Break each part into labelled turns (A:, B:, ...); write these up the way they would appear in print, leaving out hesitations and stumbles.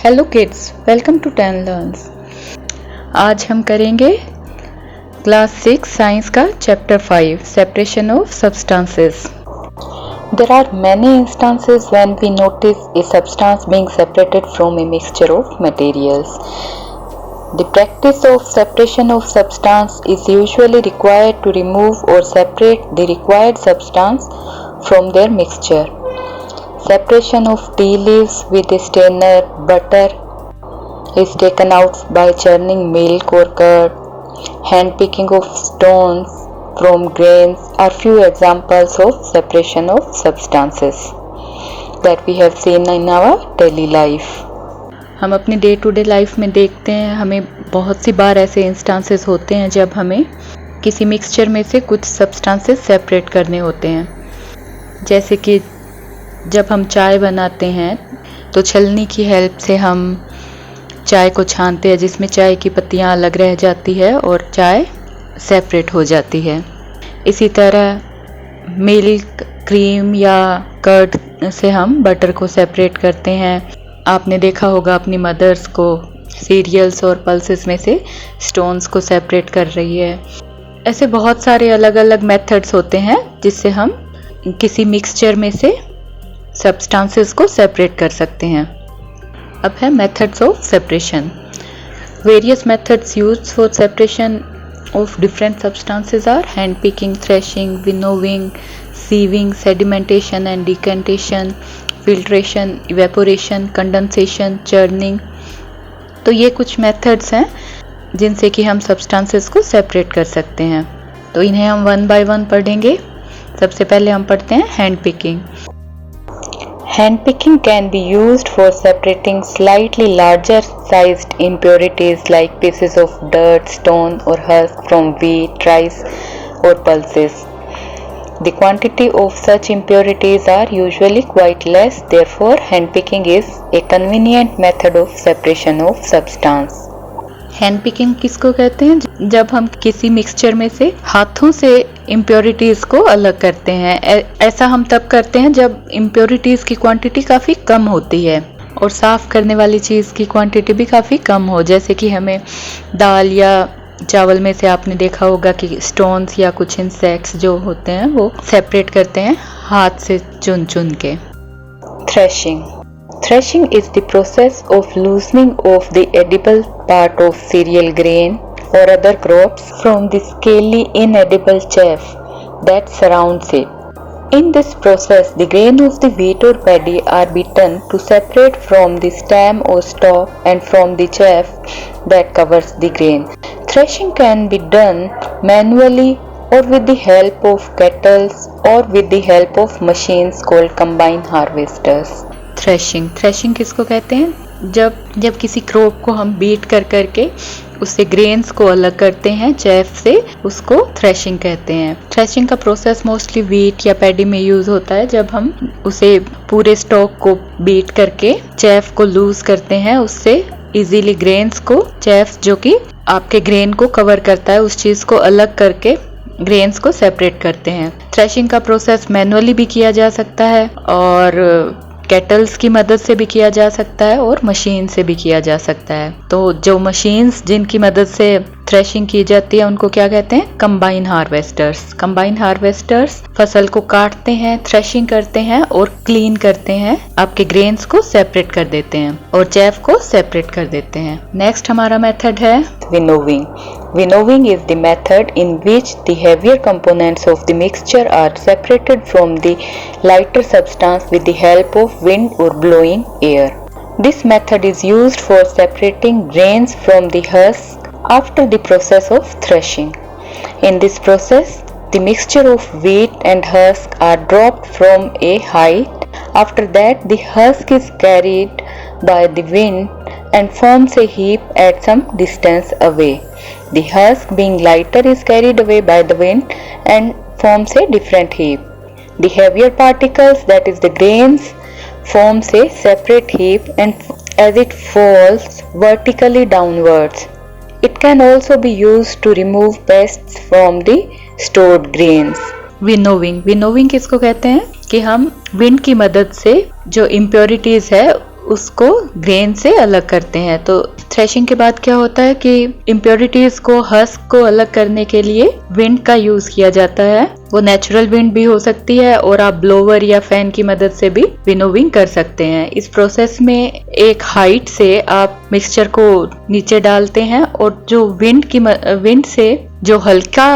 A: Hello kids, welcome to 10 learns. आज हम करेंगे क्लास 6 साइंस का chapter 5 separation of substances. There are many instances when we notice a substance being separated from a mixture of materials. The practice of separation of substance is usually required to remove or separate the required substance from their mixture. Separation of tea leaves with a strainer, butter is taken out by churning milk or curd. Hand picking of stones from grains are few examples of separation of substances that we have seen in our daily life. हम अपनी day to day life में देखते हैं, हमें बहुत सी बार ऐसे instances होते हैं जब हमें किसी मिक्सचर में से कुछ सब्सटेंसेस सेपरेट करने होते हैं। जैसे कि जब हम चाय बनाते हैं तो छलनी की हेल्प से हम चाय को छानते हैं, जिसमें चाय की पत्तियां अलग रह जाती है और चाय सेपरेट हो जाती है। इसी तरह मिल्क, क्रीम या कर्ड से हम बटर को सेपरेट करते हैं। आपने देखा होगा अपनी मदर्स को सीरियल्स और पल्सेस में से स्टोन्स को सेपरेट कर रही है। ऐसे बहुत सारे अलग अलग मेथड्स होते हैं जिससे हम किसी मिक्सचर में से सब्सटेंसेस को सेपरेट कर सकते हैं। अब है methods of separation. Various methods used for separation of different substances are hand picking, threshing, winnowing, sieving, sedimentation and decantation, filtration, evaporation, condensation, churning. तो ये कुछ मेथड्स हैं जिनसे कि हम सब्सटेंसेस को सेपरेट कर सकते हैं। तो इन्हें हम वन बाय वन पढ़ेंगे। सबसे पहले हम पढ़ते हैं hand picking. Hand picking can be used for separating slightly larger sized impurities like pieces of dirt, stone or husk from wheat, rice or pulses. The quantity of such impurities are usually quite less, therefore hand picking is a convenient method of separation of substance. Hand picking किसको कहते हैं? जब हम किसी mixture में से हाथों से इम्प्योरिटीज को अलग करते हैं। ऐसा हम तब करते हैं जब इम्प्योरिटीज की क्वांटिटी काफ़ी कम होती है और साफ़ करने वाली चीज़ की क्वांटिटी भी काफ़ी कम हो। जैसे कि हमें दाल या चावल में से आपने देखा होगा कि स्टोन्स या कुछ इंसेक्ट्स जो होते हैं वो सेपरेट करते हैं हाथ से चुन चुन के। Threshing Threshing is the process of loosening of the edible part of cereal grain or other crops from the scaly inedible chaff that surrounds it. In this process, the grain of the wheat or paddy are beaten to separate from the stem or stalk and from the chaff that covers the grain. Threshing can be done manually or with the help of kettles or with the help of machines called combine harvesters. Threshing किसको कहते हैं? जब किसी crop को हम beat कर करके उससे ग्रेन्स को अलग करते हैं चैफ से, उसको थ्रेशिंग कहते हैं। थ्रेशिंग का प्रोसेस मोस्टली व्हीट या पैडी में यूज होता है। जब हम उसे पूरे स्टॉक को बीट करके चैफ को लूज करते हैं, उससे इजीली ग्रेन्स को, चैफ जो कि आपके ग्रेन को कवर करता है, उस चीज को अलग करके ग्रेन्स को सेपरेट करते हैं। थ्रेशिंग का प्रोसेस मैनुअली भी किया जा सकता है और केटल्स की मदद से भी किया जा सकता है और मशीन से भी किया जा सकता है। तो जो मशीन्स जिनकी मदद से थ्रेशिंग की जाती है उनको क्या कहते हैं? Combine harvesters. कंबाइन हार्वेस्टर्स फसल को काटते हैं, थ्रेशिंग करते हैं और क्लीन करते हैं, आपके ग्रेन्स को सेपरेट कर देते हैं और चैफ को सेपरेट कर देते हैं। नेक्स्ट हमारा मेथड है winnowing. Winnowing is the method in which the heavier components of the mixture are separated from the lighter substance with the help of wind or blowing air. This method is used for separating grains from the husk after the process of threshing. In this process, the mixture of wheat and husk are dropped from a height. After that, the husk is carried by the wind and forms a heap at some distance away. The husk, being lighter, is carried away by the wind and forms a different heap. The heavier particles, that is the grains, forms a separate heap and as it falls vertically downwards. It can also be used to remove pests from the stored grains. Winnowing किसको कहते हैं? कि हम wind की मदद से जो impurities है उसको ग्रेन से अलग करते हैं। तो थ्रेशिंग के बाद क्या होता है कि इम्प्योरिटीज को, हस्क को अलग करने के लिए विंड का यूज किया जाता है। वो नेचुरल विंड भी हो सकती है और आप ब्लोवर या फैन की मदद से भी विनोविंग कर सकते हैं। इस प्रोसेस में एक हाइट से आप मिक्सचर को नीचे डालते हैं और जो विंड से जो हल्का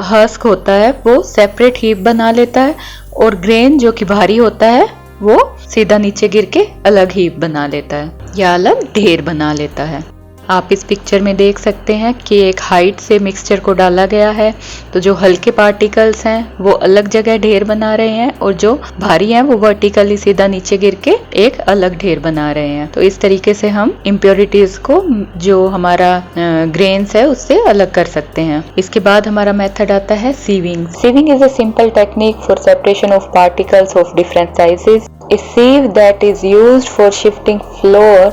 A: हस्क होता है वो सेपरेट हीप बना लेता है और ग्रेन जो कि भारी होता है वो सीधा नीचे गिर के अलग हीप बना लेता है या अलग ढेर बना लेता है। आप इस पिक्चर में देख सकते हैं कि एक हाइट से मिक्सचर को डाला गया है, तो जो हल्के पार्टिकल्स हैं वो अलग जगह ढेर बना रहे हैं और जो भारी हैं वो वर्टिकली सीधा नीचे गिर के एक अलग ढेर बना रहे हैं। तो इस तरीके से हम इम्प्योरिटीज को, जो हमारा ग्रेन्स है, उससे अलग कर सकते हैं। इसके बाद हमारा मेथड आता है sieving. Sieving is a simple technique for separation of particles of different sizes. A sieve that is used for shifting flour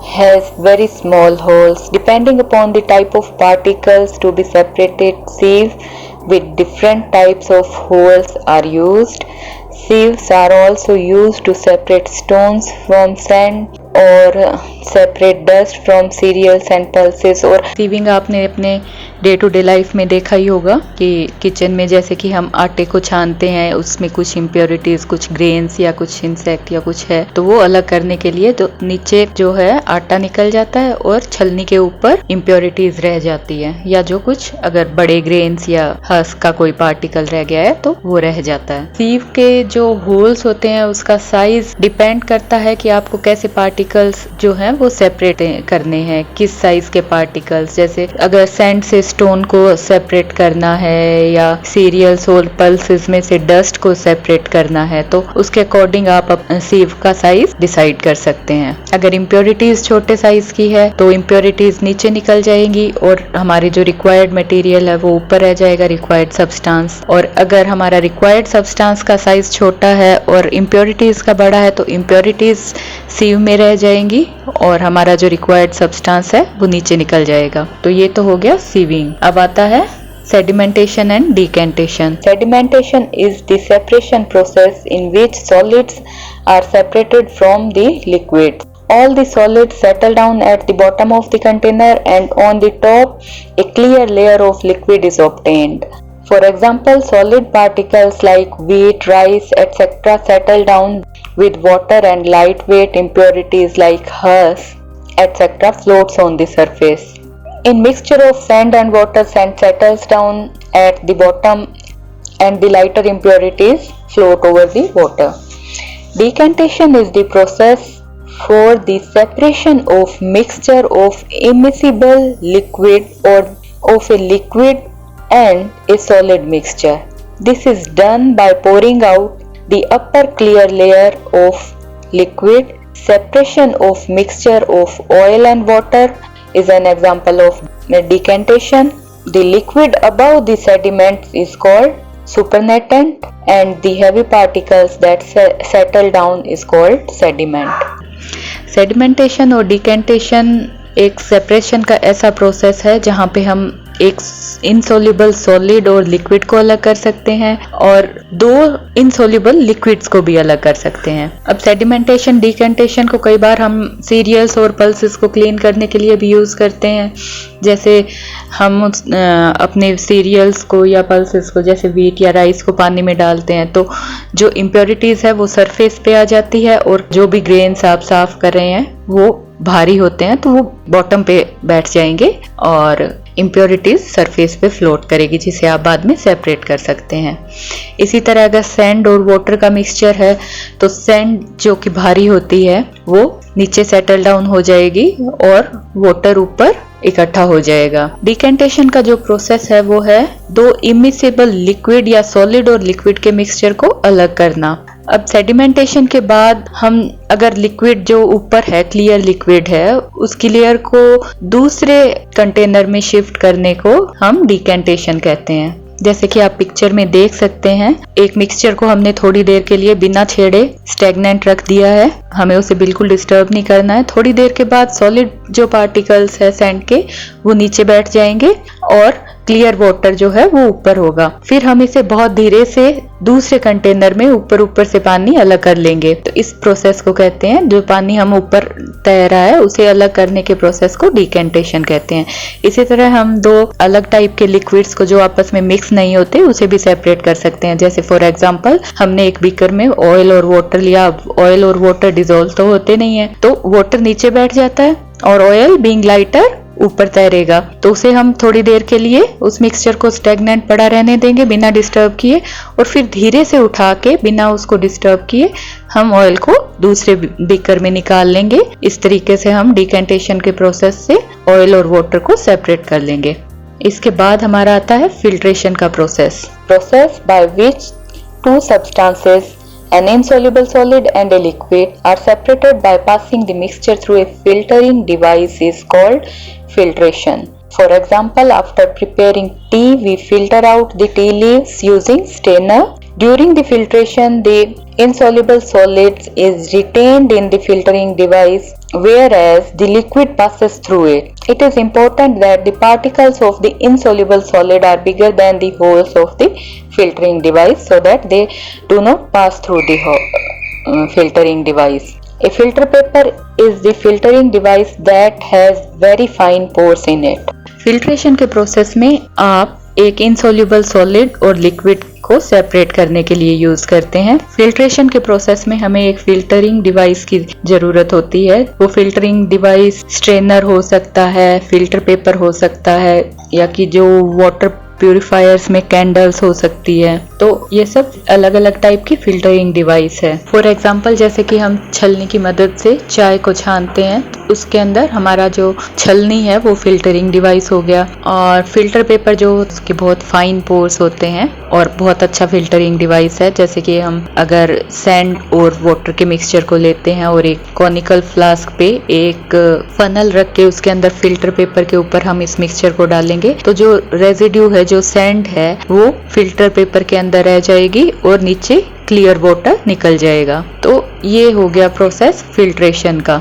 A: has very small holes. Depending upon the type of particles to be separated, sieve with different types of holes are used. Sieves are also used to separate stones from sand और separate dust from cereals and pulses. और sieving आपने अपने day to day life में देखा ही होगा कि kitchen में जैसे कि हम आटे को छानते हैं, उसमें कुछ इम्प्योरिटीज, कुछ ग्रेन्स या कुछ इंसेक्ट या कुछ है, तो वो अलग करने के लिए तो नीचे जो है आटा निकल जाता है और छलनी के ऊपर इम्प्योरिटीज रह जाती है, या जो कुछ अगर बड़े ग्रेन्स या हस्क का कोई पार्टिकल रह गया है तो वो रह जाता है। सीव के जो होल्स होते हैं उसका साइज डिपेंड करता है कि आपको कैसे पार्टिकल्स जो हैं वो सेपरेट करने हैं, किस साइज के पार्टिकल्स। जैसे अगर सैंड से स्टोन को सेपरेट करना है या सीरियल्स और पल्सेस में से डस्ट को सेपरेट करना है तो उसके अकॉर्डिंग आप सीव का साइज डिसाइड कर सकते हैं। अगर इम्प्योरिटीज छोटे साइज की है तो इम्प्योरिटीज नीचे निकल जाएंगी और हमारी जो रिक्वायर्ड मटेरियल है वो ऊपर रह जाएगा, रिक्वायर्ड सब्सटेंस। और अगर हमारा रिक्वायर्ड सब्सटेंस का साइज छोटा है और इम्प्योरिटीज का बड़ा है तो इम्प्योरिटीज सीव में रह जाएंगी और हमारा जो रिक्वायर्ड सब्सटेंस है वो नीचे निकल जाएगा। तो ये तो हो गया सीविंग। अब आता है sedimentation and decantation. Sedimentation is the separation process in which solids are separated from the liquids. All the solids settle down at the bottom of the container and on the top a clear layer of liquid is obtained. For example, solid particles like wheat, rice, etc. settle down with water and lightweight impurities like husk, etc. floats on the surface. In mixture of sand and water, sand settles down at the bottom and the lighter impurities float over the water. Decantation is the process for the separation of mixture of immiscible liquid or of a liquid and a solid mixture. This is done by pouring out the upper clear layer of liquid. Separation of mixture of oil and water is an example of decantation. The liquid above the sediment is called supernatant and the heavy particles that settle down is called sediment. Sedimentation और decantation एक separation का ऐसा process है जहाँ पे हम एक insoluble solid और लिक्विड को अलग कर सकते हैं और दो इनसोल्यूबल लिक्विड्स को भी अलग कर सकते हैं। अब सेडिमेंटेशन, डिकेंटेशन को कई बार हम सीरियल्स और पल्सेस को क्लीन करने के लिए भी यूज करते हैं। जैसे हम अपने सीरियल्स को या पल्सेस को, जैसे व्हीट या राइस को पानी में डालते हैं तो जो इम्प्योरिटीज है वो सरफेस पे आ जाती है और जो भी ग्रेन्स आप साफ कर रहे हैं वो भारी होते हैं तो वो बॉटम पे बैठ जाएंगे और इम्प्योरिटीज सरफेस पे फ्लोट करेगी, जिसे आप बाद में सेपरेट कर सकते हैं। इसी तरह अगर सैंड और वाटर का मिक्सचर है तो सैंड जो कि भारी होती है वो नीचे सेटल डाउन हो जाएगी और वाटर ऊपर इकट्ठा हो जाएगा। डिकेंटेशन का जो प्रोसेस है वो है दो इमिसिबल लिक्विड या सॉलिड और लिक्विड के मिक्सचर को अलग करना। अब सेडिमेंटेशन के बाद हम अगर लिक्विड जो ऊपर है, क्लियर लिक्विड है, उसकी लेयर को दूसरे कंटेनर में शिफ्ट करने को हम डिकेंटेशन कहते हैं। जैसे कि आप पिक्चर में देख सकते हैं, एक मिक्सचर को हमने थोड़ी देर के लिए बिना छेड़े स्टेगनेंट रख दिया है हमें उसे बिल्कुल डिस्टर्ब नहीं करना है। थोड़ी देर के बाद सॉलिड जो पार्टिकल्स है सैंड के वो नीचे बैठ जाएंगे और क्लियर वाटर जो है वो ऊपर होगा। फिर हम इसे बहुत धीरे से दूसरे कंटेनर में ऊपर से पानी अलग कर लेंगे। तो इस प्रोसेस को कहते हैं, जो पानी हम ऊपर तैर रहा है उसे अलग करने के प्रोसेस को डिकेंटेशन कहते हैं। इसी तरह हम दो अलग टाइप के लिक्विड्स को जो आपस में मिक्स नहीं होते उसे भी सेपरेट कर सकते हैं। जैसे फॉर एग्जांपल हमने एक बीकर में ऑयल और वाटर लिया। ऑयल और वाटर डिसॉल्व तो होते नहीं है, तो वाटर नीचे बैठ जाता है और ऑयल बीइंग लाइटर ऊपर तैरेगा। तो उसे हम थोड़ी देर के लिए उस मिक्सचर को स्टेगनेंट पड़ा रहने देंगे बिना डिस्टर्ब किए, और फिर धीरे से उठा के बिना उसको डिस्टर्ब किए हम ऑयल को दूसरे बीकर में निकाल लेंगे। इस तरीके से हम डिकेंटेशन के प्रोसेस से ऑयल और वाटर को सेपरेट कर लेंगे। इसके बाद हमारा आता है फिल्ट्रेशन का process by which to substances, an insoluble solid and a liquid, are separated by passing the mixture through a filtering device is called filtration. For example, after preparing tea, we filter out the tea leaves using strainer. During the filtration, the insoluble solids is retained in the filtering device, whereas the liquid passes through it. It is important that the particles of the insoluble solid are bigger than the holes of the filtering device so that they do not pass through the filtering device. A filter paper is the filtering device that has very fine pores in it. Filtration के process में आप एक insoluble solid और liquid को separate करने के लिए use करते हैं। फिल्ट्रेशन के प्रोसेस में हमें एक फिल्टरिंग डिवाइस की जरूरत होती है। वो फिल्टरिंग डिवाइस स्ट्रेनर हो सकता है, फिल्टर पेपर हो सकता है, या कि जो वाटर प्यूरिफायर्स में कैंडल्स हो सकती है। तो ये सब अलग अलग टाइप की फिल्टरिंग डिवाइस है। फॉर एग्जांपल जैसे कि हम छलनी की मदद से चाय को छानते हैं, तो उसके अंदर हमारा जो छलनी है वो फिल्टरिंग डिवाइस हो गया। और फिल्टर पेपर जो उसके बहुत फाइन पोर्स होते हैं और बहुत अच्छा फिल्टरिंग डिवाइस है। जैसे कि हम अगर सैंड और वाटर के मिक्सचर को लेते हैं और एक कॉनिकल फ्लास्क पे एक फनल रख के उसके अंदर फिल्टर पेपर के ऊपर हम इस मिक्सचर को डालेंगे, तो जो रेजिड्यू है, जो सैंड है, वो फिल्टर पेपर के अंदर रह जाएगी और नीचे क्लियर वाटर निकल जाएगा। तो ये हो गया प्रोसेस फिल्ट्रेशन का।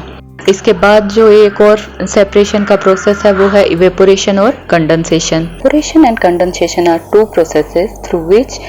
A: इसके बाद जो एक और सेपरेशन का प्रोसेस है वो है इवेपोरेशन और condensation. Evaporation and condensation are two processes through which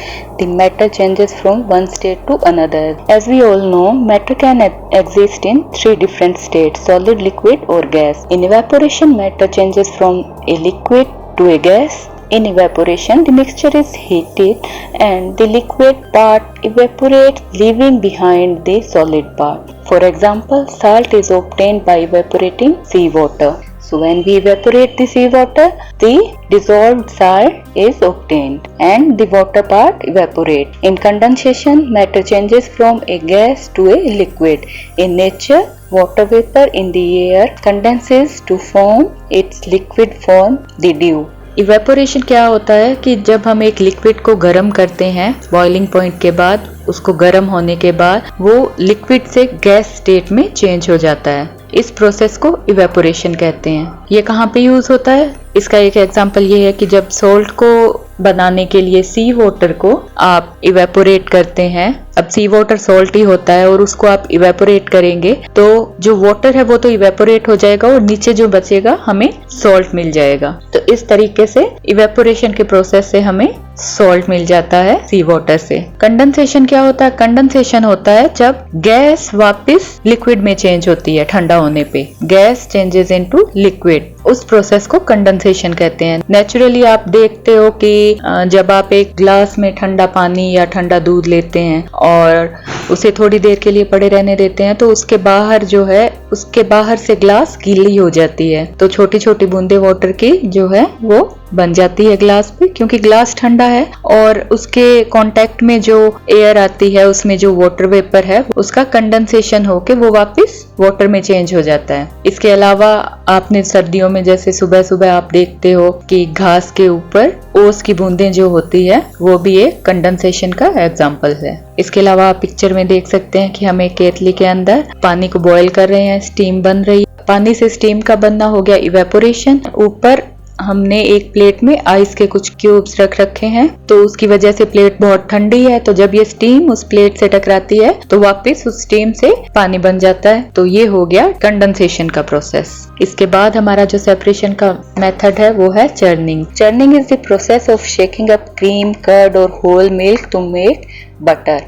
A: the matter changes from one state to another. As we all know, matter can exist in three different states: solid, liquid or gas. In evaporation, matter changes from a liquid to a gas. In evaporation, the mixture is heated and the liquid part evaporates, leaving behind the solid part. For example, salt is obtained by evaporating seawater. So when we evaporate the seawater, the dissolved salt is obtained and the water part evaporates. In condensation, matter changes from a gas to a liquid. In nature, water vapor in the air condenses to form its liquid form, the dew. Evaporation क्या होता है कि जब हम एक liquid को गर्म करते हैं बॉइलिंग पॉइंट के बाद, उसको गर्म होने के बाद वो लिक्विड से गैस स्टेट में चेंज हो जाता है। इस प्रोसेस को इवेपोरेशन कहते हैं। ये कहाँ पे यूज होता है? इसका एक एग्जांपल ये है कि जब सॉल्ट को बनाने के लिए सी वाटर को आप इवेपोरेट करते हैं, अब सी वाटर सॉल्ट ही होता है और उसको आप इवेपोरेट करेंगे तो जो वाटर है वो तो इवेपोरेट हो जाएगा और नीचे जो बचेगा हमें सॉल्ट मिल जाएगा। तो इस तरीके से इवेपोरेशन के प्रोसेस से हमें सॉल्ट मिल जाता है सी वाटर से। कंडेंसेशन क्या होता है? कंडेंसेशन होता है जब गैस वापस लिक्विड में चेंज होती है ठंडा होने पे, गैस चेंजेस इनटू लिक्विड, उस प्रोसेस को कंडेंसेशन कहते हैं। नेचुरली आप देखते हो कि जब आप एक ग्लास में ठंडा पानी या ठंडा दूध लेते हैं और उसे थोड़ी देर के लिए पड़े रहने देते हैं तो उसके बाहर जो है, उसके बाहर से ग्लास गीली हो जाती है, तो छोटी छोटी बूंदे वाटर की जो है वो बन जाती है ग्लास पे, क्योंकि ग्लास ठंडा है और उसके कांटेक्ट में जो एयर आती है उसमें जो वाटर वेपर है उसका कंडेंसेशन होके वो वापस वाटर में चेंज हो जाता है। इसके अलावा आपने सर्दियों में जैसे सुबह सुबह आप देखते हो कि घास के ऊपर ओस की बूंदें जो होती है वो भी एक कंडेंसेशन का एग्जाम्पल है। इसके अलावा आप पिक्चर में देख सकते हैं कि हम एक केतली के अंदर पानी को बॉईल कर रहे हैं, स्टीम बन रही है। पानी से स्टीम का बनना हो गया इवेपोरेशन। ऊपर हमने एक प्लेट में आइस के कुछ क्यूब्स रख रखे हैं, तो उसकी वजह से प्लेट बहुत ठंडी है, तो जब ये स्टीम उस प्लेट से टकराती है तो वापस उस स्टीम से पानी बन जाता है। तो ये हो गया कंडेंसेशन का प्रोसेस। इसके बाद हमारा जो सेपरेशन का मेथड है वो है churning. Churning is the process of shaking up cream, curd और whole milk to make butter,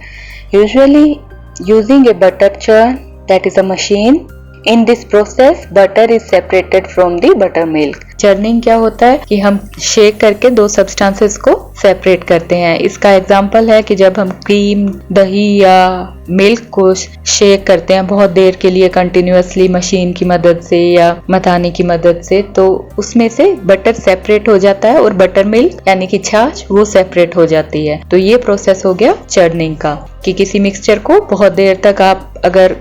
A: usually using a butter churn, that is a machine. In this process, butter is separated from the buttermilk. Churning क्या होता है कि हम shake करके दो substances को separate करते हैं। इसका एग्जांपल है कि जब हम क्रीम, दही या मिल्क को शेक करते हैं बहुत देर के लिए कंटिन्यूअसली मशीन की मदद से या मथानी की मदद से, तो उसमें से बटर सेपरेट हो जाता है और बटर मिल्क यानी कि छाछ वो सेपरेट हो जाती है। तो ये प्रोसेस हो गया चर्निंग का, कि किसी मिक्सचर को बहुत देर तक आप अगर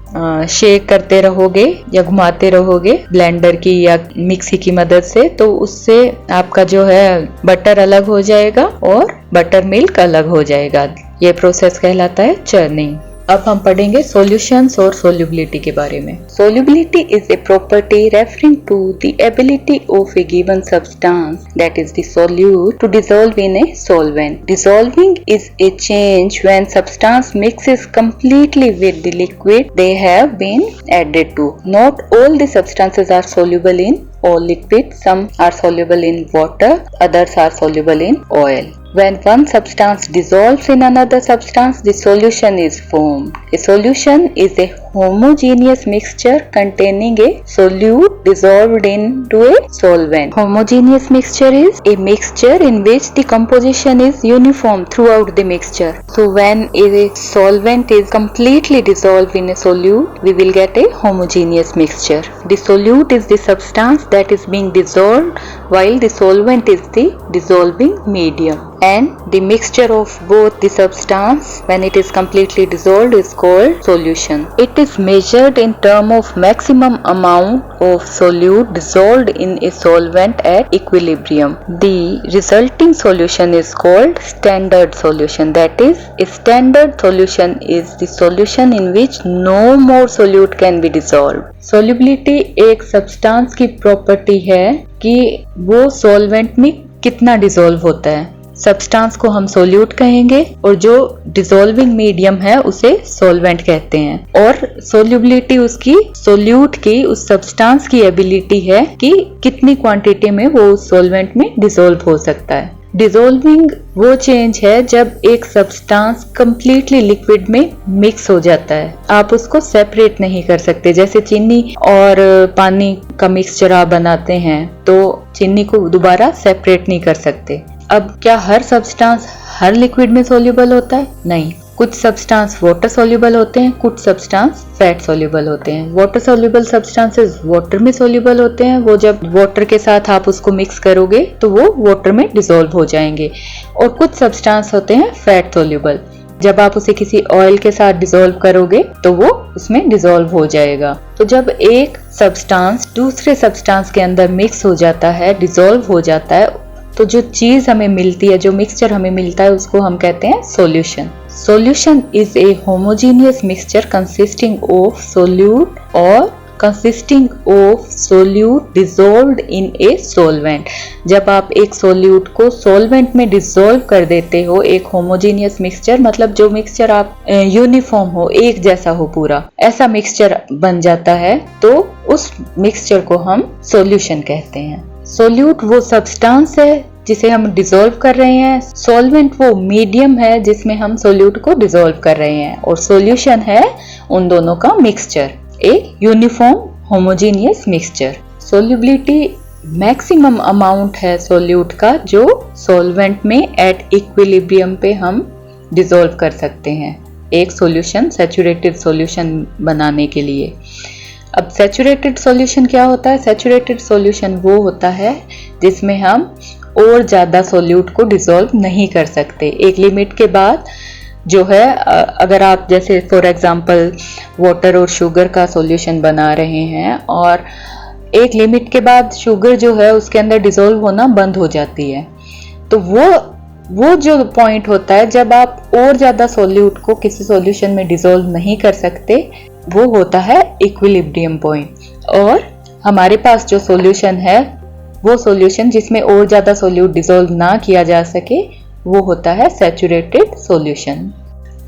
A: शेक करते रहोगे या घुमाते रहोगे ब्लेंडर की या मिक्सी की मदद से, तो उससे आपका जो है बटर अलग हो जाएगा और बटर मिल्क अलग हो जाएगा। ये प्रोसेस कहलाता है चर्निंग। अब हम पढ़ेंगे सॉल्यूशंस और सोल्युबिलिटी के बारे में। Solubility is a property referring to the ability of a given substance that is the solute to dissolve in a solvent. Dissolving is a change when substance mixes completely with the liquid they have been added to. Not all the substances are soluble in all liquids. Some are soluble in water, others are soluble in oil. When one substance dissolves in another substance, the solution is formed. A solution is a homogeneous mixture containing a solute dissolved into a solvent. Homogeneous mixture is a mixture in which the composition is uniform throughout the mixture. So when a solvent is completely dissolved in a solute, we will get a homogeneous mixture. The solute is the substance that is being dissolved while the solvent is the dissolving medium. And the mixture of both the substance when it is completely dissolved is called solution. It is measured in terms of maximum amount of solute dissolved in a solvent at equilibrium. The resulting solution is called standard solution. That is, a standard solution is the solution in which no more solute can be dissolved. Solubility एक substance की property है कि वो solvent में कितना dissolve होता है। Substance को हम सोल्यूट कहेंगे और जो डिसॉल्विंग मीडियम है उसे सॉल्वेंट कहते हैं। और सोल्युबिलिटी उसकी सोल्यूट की उस सब्सटेंस की एबिलिटी है कि कितनी क्वांटिटी में वो उस सॉल्वेंट में डिसॉल्व हो सकता है। डिसॉल्विंग वो चेंज है जब एक सब्सटेंस कंप्लीटली लिक्विड में मिक्स हो जाता है, आप उसको सेपरेट नहीं कर सकते। जैसे चीनी और पानी का मिक्सचर आप बनाते हैं तो चीनी को दोबारा सेपरेट नहीं कर सकते। अब क्या हर सब्सटेंस हर लिक्विड में सोल्यूबल होता है? नहीं। कुछ सब्सटेंस वाटर सोल्यूबल होते हैं, कुछ सब्सटेंस फैट सोल्यूबल होते हैं। वाटर सोल्यूबल सब्सटेंसेस वाटर में सोल्यूबल होते हैं, वो जब वाटर के साथ आप उसको मिक्स करोगे तो वो वाटर में डिसॉल्व हो जाएंगे। और कुछ सब्सटेंस होते हैं फैट सोल्यूबल, जब आप उसे किसी ऑयल के साथ डिसॉल्व करोगे तो वो उसमें डिसॉल्व हो जाएगा। तो जब एक सब्सटेंस दूसरे सब्सटेंस के अंदर मिक्स हो जाता है, डिसॉल्व हो जाता है, तो जो चीज हमें मिलती है, जो मिक्सचर हमें मिलता है, उसको हम कहते हैं solution. Solution is a homogeneous mixture consisting of solute और consisting of solute dissolved in a solvent. जब आप एक सोल्यूट को सॉल्वेंट में डिसॉल्व कर देते हो, एक होमोजेनियस मिक्सचर मतलब जो मिक्सचर आप यूनिफॉर्म हो, एक जैसा हो पूरा, ऐसा मिक्सचर बन जाता है, तो उस मिक्सचर को हम सॉल्यूशन कहते हैं। सोल्यूट वो सब्सटेंस है जिसे हम डिसॉल्व कर रहे हैं, सॉल्वेंट वो मीडियम है जिसमें हम सोल्यूट को डिसॉल्व कर रहे हैं, और सॉल्यूशन है उन दोनों का मिक्सचर, एक uniform homogeneous mixture. Solubility maximum amount है सोल्यूट का जो सॉल्वेंट में एट इक्विलिब्रियम पे हम डिसॉल्व कर सकते हैं एक सॉल्यूशन, सैचुरेटेड सॉल्यूशन बनाने के लिए। अब सैचुरेटेड सॉल्यूशन क्या होता है? सैचुरेटेड सॉल्यूशन वो होता है जिसमें हम और ज़्यादा सॉल्यूट को डिसॉल्व नहीं कर सकते। एक लिमिट के बाद जो है, अगर आप जैसे फॉर एग्जांपल वाटर और शुगर का सॉल्यूशन बना रहे हैं और एक लिमिट के बाद शुगर जो है उसके अंदर डिसॉल्व होना बंद हो जाती है, तो वो जो पॉइंट होता है जब आप और ज़्यादा सॉल्यूट को किसी सॉल्यूशन में डिसॉल्व नहीं कर सकते, वो होता है इक्विलिब्रियम पॉइंट। और हमारे पास जो सॉल्यूशन है वो सॉल्यूशन जिसमें और ज़्यादा सोल्यूट डिसॉल्व ना किया जा सके वो होता है सैचुरेटेड सॉल्यूशन।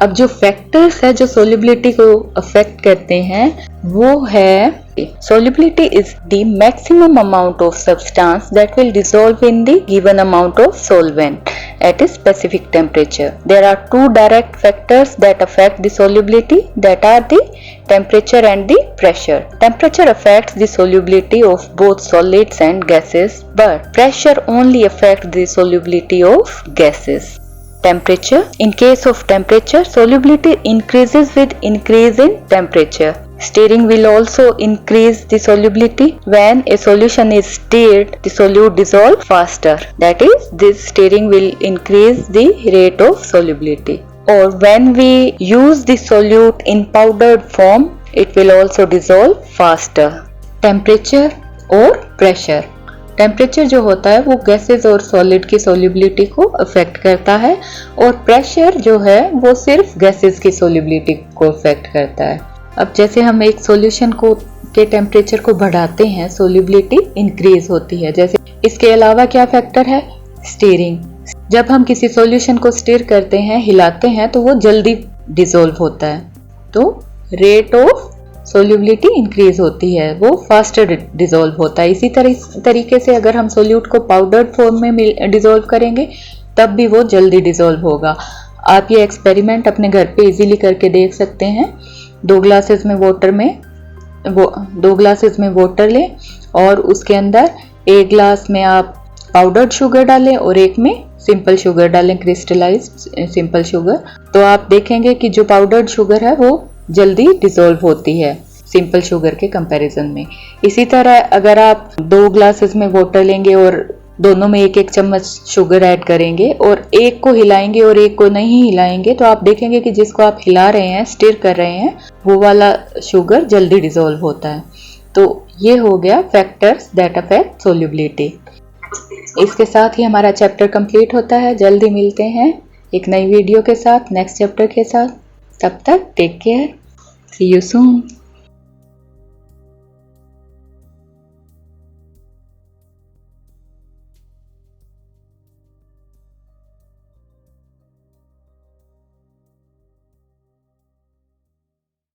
A: अब जो फैक्टर्स है जो सोल्युबिलिटी को अफेक्ट करते हैं वो है solubility is the maximum amount of substance that will dissolve in the given amount of solvent at a specific temperature. There are two direct factors that affect the solubility, that are the temperature and the pressure. Temperature affects the solubility of both solids and gases, but pressure only affects the solubility of gases. Temperature. In case of temperature, solubility increases with increase in temperature. Stirring will also increase the solubility. When a solution is stirred, the solute dissolves faster. That is, this stirring will increase the rate of solubility. Or when we use the solute in powdered form, it will also dissolve faster. Temperature और pressure. Temperature जो होता है वो gases और solid की solubility को affect करता है और प्रेशर जो है वो सिर्फ गैसेस की सोल्युबिलिटी को अफेक्ट करता है। अब जैसे हम एक सॉल्यूशन को के टेम्परेचर को बढ़ाते हैं, सोल्युबिलिटी इंक्रीज होती है। जैसे इसके अलावा क्या फैक्टर है? स्टीयरिंग। जब हम किसी सॉल्यूशन को स्टीयर करते हैं, हिलाते हैं, तो वो जल्दी डिसॉल्व होता है, तो रेट ऑफ सोल्युबिलिटी इंक्रीज होती है, वो फास्टर डिसॉल्व होता है। इसी तरीके से अगर हम सोल्यूट को पाउडर्ड फॉर्म में डिसॉल्व करेंगे तब भी वो जल्दी डिसॉल्व होगा। आप ये एक्सपेरिमेंट अपने घर पे इजीली करके देख सकते हैं। 2 ग्लासेस में वाटर लें और उसके अंदर 1 ग्लास में आप पाउडर्ड शुगर डालें और एक में सिंपल शुगर डालें, क्रिस्टलाइज्ड सिंपल शुगर। तो आप देखेंगे कि जो पाउडर्ड शुगर है वो जल्दी डिसॉल्व होती है सिंपल शुगर के कंपैरिजन में। इसी तरह अगर आप 2 ग्लासेस में वाटर लेंगे और दोनों में 1-1 चम्मच शुगर ऐड करेंगे और एक को हिलाएंगे और एक को नहीं हिलाएंगे, तो आप देखेंगे कि जिसको आप हिला रहे हैं, स्टिर कर रहे हैं, वो वाला शुगर जल्दी डिसॉल्व होता है। तो ये हो गया फैक्टर्स दैट अफेक्ट सोल्युबिलिटी। इसके साथ ही हमारा चैप्टर कंप्लीट होता है। जल्दी मिलते हैं एक नई वीडियो के साथ, नेक्स्ट चैप्टर के साथ। तब तक take care, see you soon.